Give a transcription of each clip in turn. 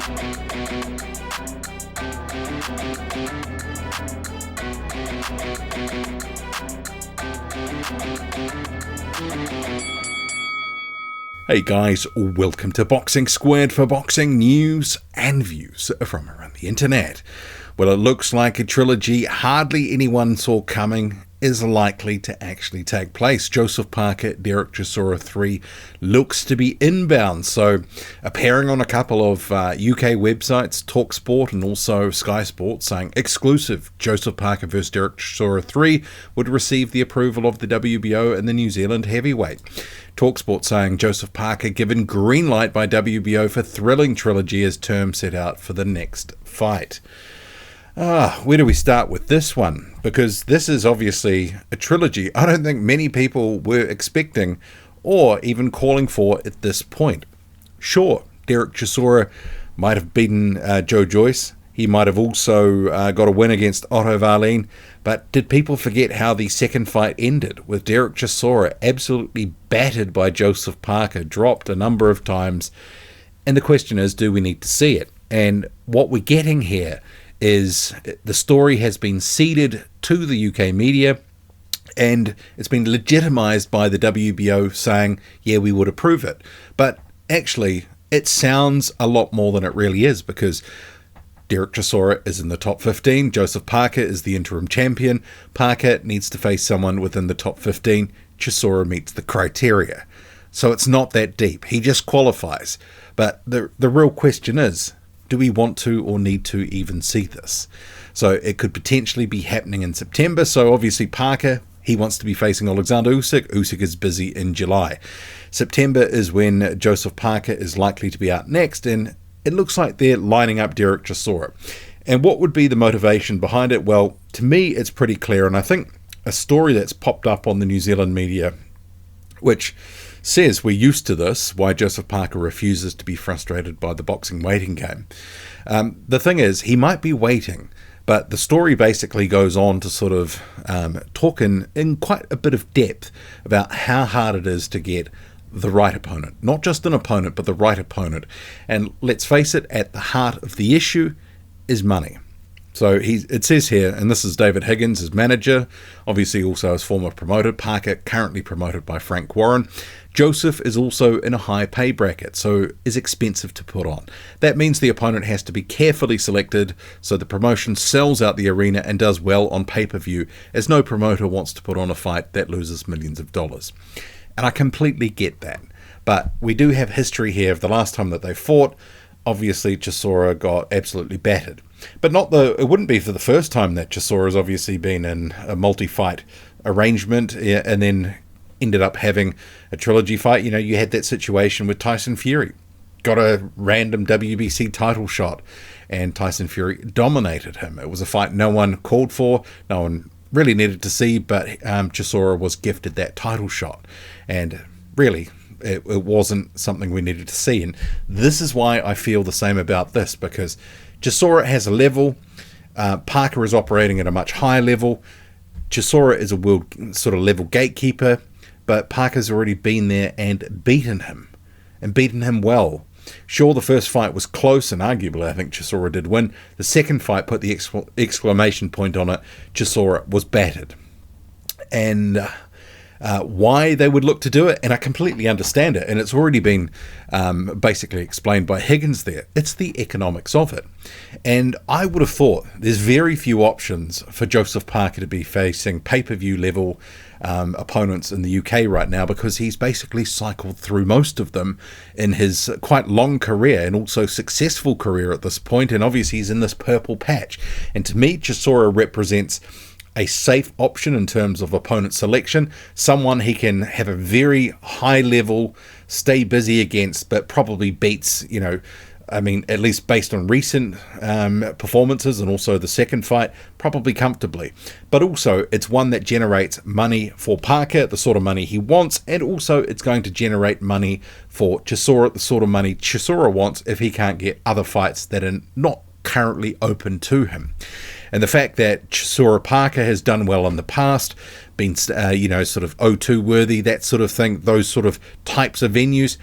Hey guys, welcome to Boxing Squared for boxing news and views from around the internet. Well, it looks like a trilogy hardly anyone saw coming is likely to actually take place. Joseph Parker, Derek Chisora 3 looks to be inbound, so appearing on a couple of UK websites, TalkSport and also Sky Sports, saying exclusive Joseph Parker vs Derek Chisora 3 would receive the approval of the WBO and the New Zealand heavyweight. TalkSport saying Joseph Parker given green light by WBO for thrilling trilogy as terms set out for the next fight. Where do we start with this one? Because this is obviously a trilogy I don't think many people were expecting or even calling for at this point. Sure, Derek Chisora might have beaten Joe Joyce. He might have also got a win against Otto Wallin. But did people forget how the second fight ended with Derek Chisora absolutely battered by Joseph Parker, dropped a number of times? And the question is, do we need to see it? And what we're getting here is the story has been ceded to the UK media and it's been legitimized by the WBO saying, yeah, we would approve it. But actually, it sounds a lot more than it really is, because Derek Chisora is in the top 15. Joseph Parker is the interim champion. Parker needs to face someone within the top 15. Chisora meets the criteria. So it's not that deep. He just qualifies. But the real question is, do we want to or need to even see this? So it could potentially be happening in September. So obviously Parker, he wants to be facing Alexander Usyk. Usyk is busy in July. September is when Joseph Parker is likely to be out next, and it looks like they're lining up Derek Chisora. And what would be the motivation behind it? Well, to me, it's pretty clear. And I think a story that's popped up on the New Zealand media, which says we're used to this, why Joseph Parker refuses to be frustrated by the boxing waiting game. The thing is, he might be waiting, but the story basically goes on to sort of talk in quite a bit of depth about how hard it is to get the right opponent. Not just an opponent, but the right opponent. And let's face it, at the heart of the issue is money. So it says here, and this is David Higgins, his manager, obviously also his former promoter. Parker currently promoted by Frank Warren. Joseph is also in a high pay bracket, so is expensive to put on. That means the opponent has to be carefully selected so the promotion sells out the arena and does well on pay-per-view, as no promoter wants to put on a fight that loses millions of dollars. And I completely get that. But we do have history here of the last time that they fought. Obviously, Chisora got absolutely battered. But it wouldn't be for the first time that Chisora has obviously been in a multi-fight arrangement and then ended up having a trilogy fight. You know, you had that situation with Tyson Fury. Got a random WBC title shot and Tyson Fury dominated him. It was a fight no one called for, no one really needed to see, but Chisora was gifted that title shot. And really, it wasn't something we needed to see. And this is why I feel the same about this, because Chisora has a level, Parker is operating at a much higher level. Chisora is a world sort of level gatekeeper, but Parker's already been there and beaten him well. Sure, the first fight was close, and arguably I think Chisora did win. The second fight, put the exclamation point on it, Chisora was battered. And why they would look to do it, and I completely understand it, and it's already been basically explained by Higgins there. It's the economics of it. And I would have thought there's very few options for Joseph Parker to be facing pay-per-view level opponents in the UK right now, because he's basically cycled through most of them in his quite long career and also successful career at this point, and obviously he's in this purple patch. And to me, Chisora represents a safe option in terms of opponent selection, someone he can have a very high level, stay busy against, but probably beats, at least based on recent performances and also the second fight, probably comfortably. But also, it's one that generates money for Parker, the sort of money he wants, and also it's going to generate money for Chisora, the sort of money Chisora wants if he can't get other fights that are not currently open to him. And the fact that Chisora Parker has done well in the past, been, sort of O2 worthy, that sort of thing, those sort of types of venues,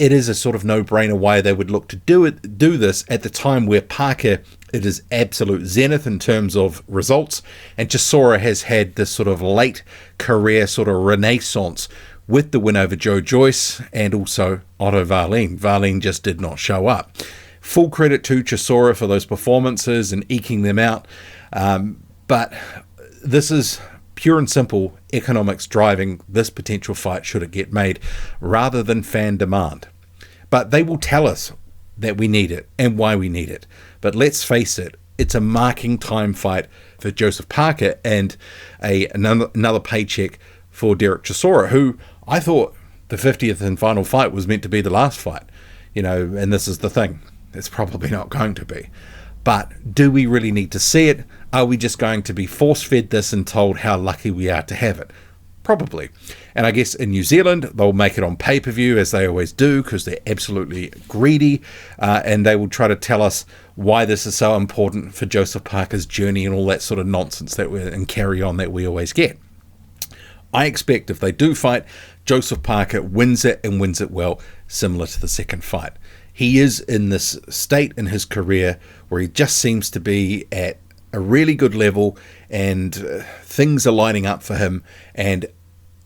it is a sort of no-brainer why they would look to do this at the time where Parker, it is absolute zenith in terms of results, and Chisora has had this sort of late career sort of renaissance with the win over Joe Joyce and also Otto Wallin. Wallin just did not show up. Full credit to Chisora for those performances and eking them out, but this is pure and simple economics driving this potential fight should it get made, rather than fan demand. But they will tell us that we need it and why we need it. But let's face it, it's a marking time fight for Joseph Parker and another paycheck for Derek Chisora, who I thought the 50th and final fight was meant to be the last fight. And this is the thing. It's probably not going to be. But do we really need to see it? Are we just going to be force-fed this and told how lucky we are to have it? Probably. And I guess in New Zealand, they'll make it on pay-per-view, as they always do, because they're absolutely greedy, and they will try to tell us why this is so important for Joseph Parker's journey and all that sort of nonsense and carry on that we always get. I expect if they do fight, Joseph Parker wins it and wins it well, similar to the second fight. He is in this state in his career where he just seems to be at a really good level, and things are lining up for him. And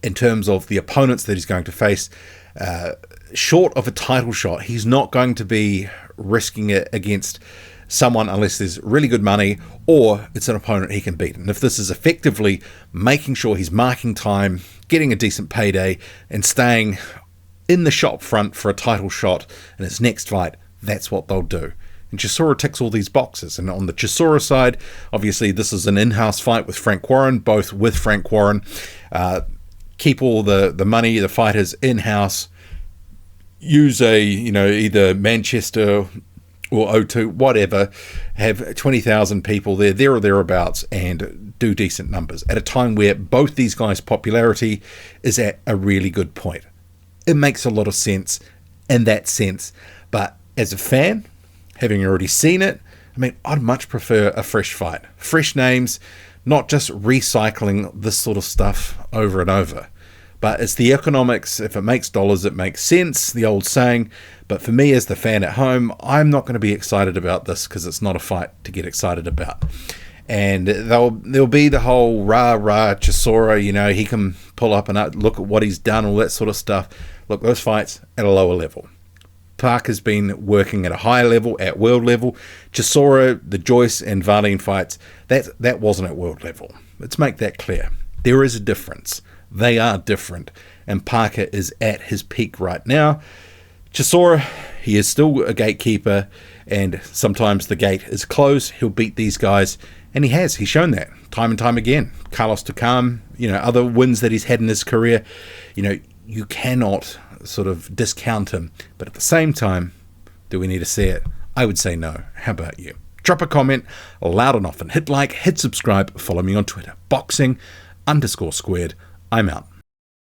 in terms of the opponents that he's going to face, short of a title shot, he's not going to be risking it against someone unless there's really good money or it's an opponent he can beat. And if this is effectively making sure he's marking time, getting a decent payday, and staying in the shop front for a title shot in his next fight, that's what they'll do. And Chisora ticks all these boxes. And on the Chisora side, obviously this is an in-house fight with Frank Warren, both with Frank Warren. Keep all the money, the fighters in-house. Use either Manchester or O2, whatever. Have 20,000 people there or thereabouts, and do decent numbers at a time where both these guys' popularity is at a really good point. It makes a lot of sense in that sense. But as a fan, having already seen it, I'd much prefer a fresh fight. Fresh names, not just recycling this sort of stuff over and over. But it's the economics. If it makes dollars, it makes sense, the old saying. But for me as the fan at home, I'm not going to be excited about this because it's not a fight to get excited about. And there'll be the whole rah-rah Chisora, he can pull up and look at what he's done, all that sort of stuff. Look, those fights at a lower level. Parker's been working at a higher level, at world level. Chisora, the Joyce and Wallin fights, that wasn't at world level. Let's make that clear. There is a difference. They are different. And Parker is at his peak right now. Chisora, he is still a gatekeeper, and sometimes the gate is closed. He'll beat these guys, and he has. He's shown that time and time again. Carlos Takam, other wins that he's had in his career, you cannot sort of discount him. But at the same time, do we need to see it? I would say no. How about you? Drop a comment loud and often. Hit like, hit subscribe, follow me on Twitter. Boxing_squared. I'm out.